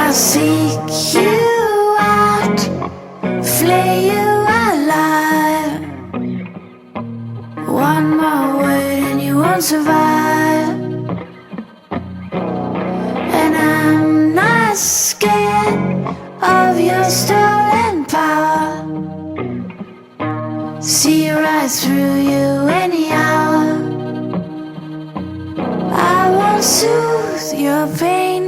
I'll seek you out, flay you alive. One more word and you won't survive. And I'm not scared of your stolen power. See right through you any hour. I won't soothe your pain.